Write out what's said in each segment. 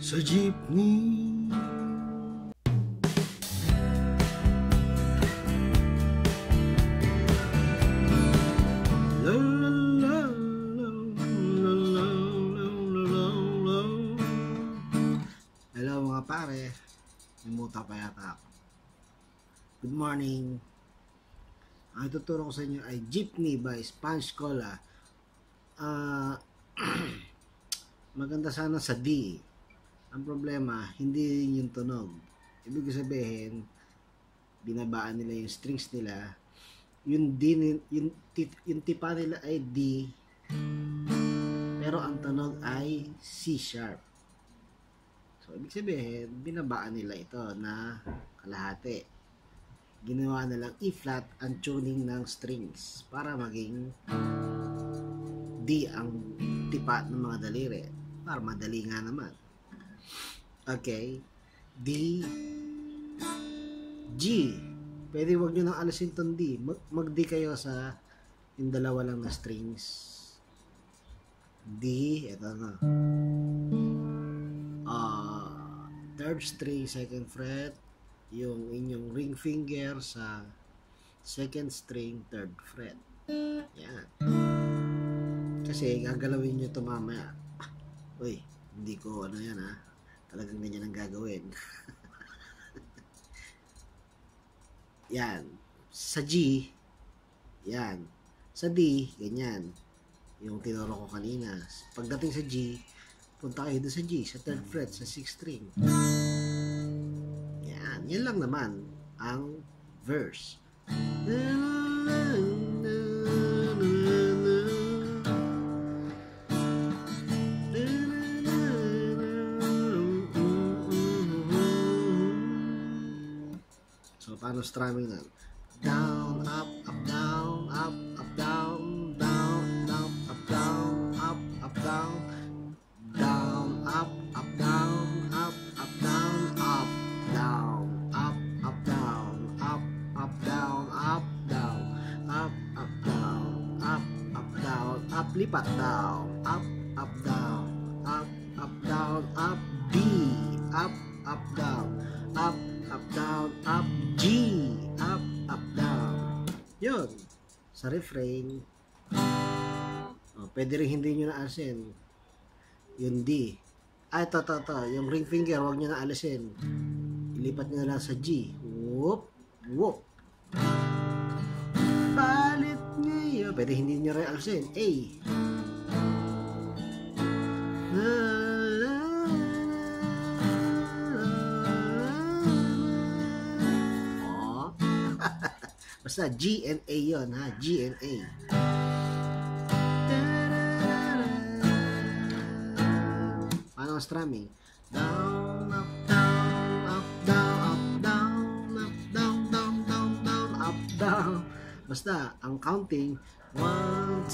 sa jeepney. La, la, la, la, la, la, la, la. Hello mga pare, nimuta pa yata ako. Good morning. Ang ituturo ko sa inyo ay Jeepney by Sponge Cola. Maganda sana sa D. Ang problema, hindi yung tunog. Ibig sabihin, binabaan nila yung strings nila. Yung D, yung tipa nila ay D, pero ang tunog ay C sharp. So, ibig sabihin, binabaan nila ito na kalahati. Ginawa nilang E-flat ang tuning ng strings para maging D ang tipa ng mga daliri. Para madali nga naman. Okay. D, G. Pwede wag nyo nang alisin tong D. Mag-D kayo sa yung dalawa lang na strings. D, eto na. Third string, second fret. Yung inyong ring finger sa second string, third fret. Yan. Kasi gagalawin nyo ito mamaya. Uy, hindi ko ano yan ha. Talagang ganyan ang gagawin. Yan. Sa G, yan. Sa D, ganyan. Yung tinuro ko kanina. Pagdating sa G, punta kayo doon sa G, sa third fret, sa sixth string. Yan. Yan lang naman ang verse. So, paano strumming na? Down, up, up, down, up, up, down, down, down, up, down, up, up, down, down, up, up, down, up, up, down, up, down, up, up, down, up, up, down, up, down, up, up, down, up, down, up, lipat down, up, down, up, down, up, D, up, down, up, down, up, G, up, down. Yun. Sa refrain, pwede rin hindi nyo na alisin. Yung D. Ito. Yung ring finger, huwag nyo na alisin. Ilipat nyo na lang sa G. Whoop, whoop. Palit nyo. Pwede hindi nyo rin alisin. A. Basta G and A yun ha. G and A. Paano ang strumming? Down, up, down, up, down, up, down, up, down, down, down, down, up, down. Basta, ang counting 1,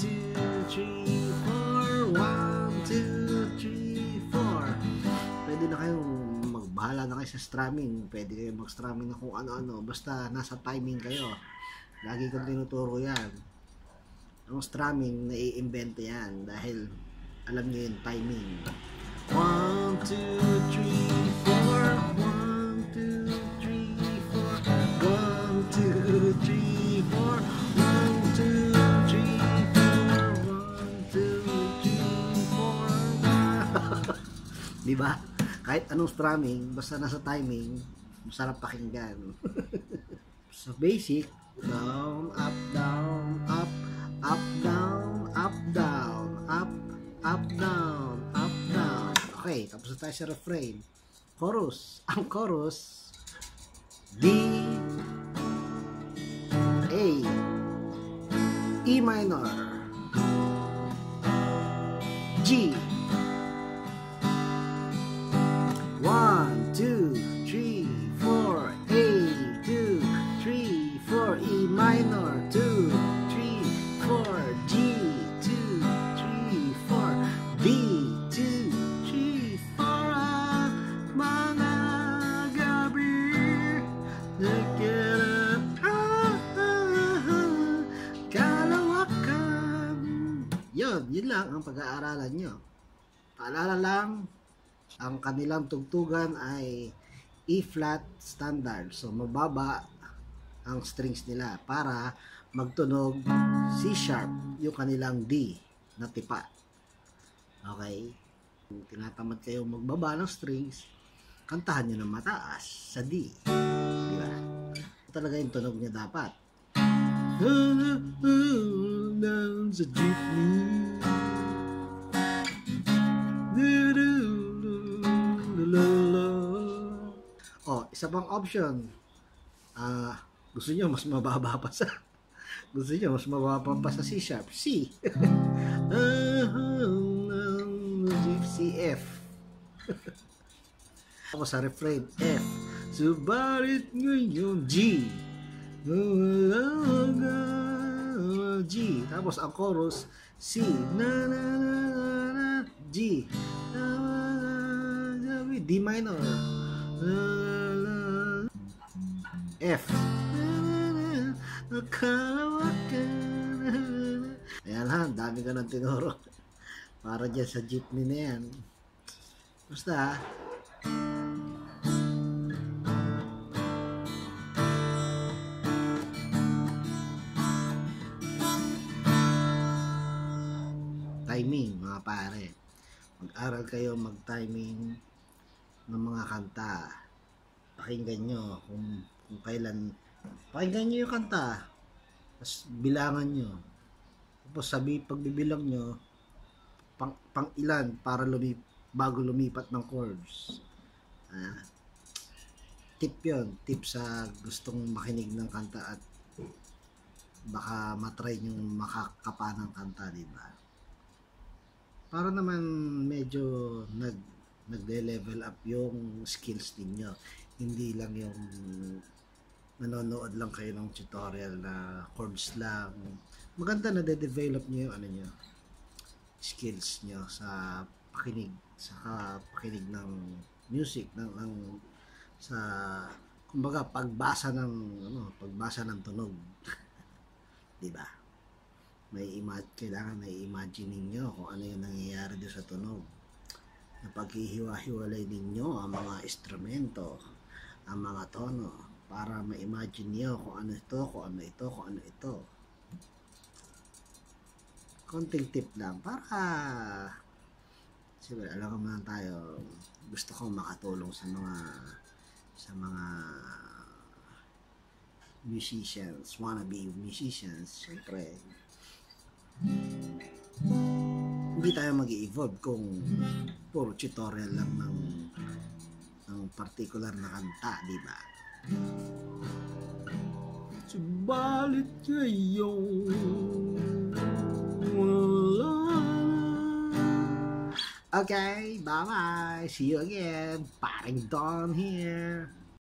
2, 3, 4 1, 2, 3, 4. Pwede na kayong magbahala na kayo sa strumming. Pwede kayo mag-strumming na kung ano-ano. Basta nasa timing kayo. Lagi kong tinuturo yan. Ang strumming, nai-invento yan dahil alam nyo yung timing. 1, 2, 3, 4 1, 2, 3, 4 1, 2, 3, 4 1, 2, 3, 4 Diba? Kahit anong strumming, basta nasa timing, masarap pakinggan. So basic, down, up, down, up, up, down, up, down, up, up, down, up, down. Okay, tapos na tayo sa refrain. Chorus. Ang chorus, D, A, E minor, G, 1, 2, 3, 4, A, 2, 3, 4, E minor, 2, 3, 4, G, 2, 3, 4, D, 2, 3, 4, mga gabi, kalawakan. Yun lang ang pag-aaralan nyo. Paalala lang, Ang kanilang tugtugan ay E-flat standard. So, mababa ang strings nila para magtunog C-sharp, yung kanilang D na tipa. Okay? Kung tinatamad kayo magbaba ng strings, kantahan nyo ng mataas sa D. Diba? Talaga yung tunog niya dapat. Down sa jeepney. Oh, isa pang option. Gusto niyo mas mababa pa sa C sharp. C. C, F. Ako sa refrain, F. Subalit ngayon, G. G. Tapos ang chorus, C. Na na na na G. D minor. F. Ayan ha, dami ka ng tinuro para dyan sa jeepney na yan. Basta timing, mga pare. Mag-aral kayo mag-timing ng mga kanta. Pakinggan nyo kung kailan. Pakinggan nyo yung kanta, tapos bilangan nyo, tapos pagbibilang nyo pang ilan para bago lumipat ng chords. Tip yun, tip sa gustong makinig ng kanta at baka matry nyo makakapa ng kanta, diba? Para naman medyo nagde-level up yung skills ninyo, hindi lang yung nanonood lang kayo ng tutorial na chords lang. Maganda na de-develop nyo yung skills nyo sa pakinig ng music, sa kumbaga pagbasa ng tunog. Di ba? Kailangan imagine ninyo kung ano yung nangyayari doon sa tunog. Na paghihiwa-hiwalay ninyo ang mga instrumento, ang mga tono, para ma-imagine niyo kung ano ito, kung ano ito, kung ano ito. Konting tip lang para siyempre alam naman tayo, gusto kong makatulong sa mga musicians, wannabe musicians. Siyempre hindi tayo mag-i-evolve kung puro tutorial lang ng particular na kanta, di ba? Subalit ngayon wala. Okay, bye-bye. See you again. Paring Don here.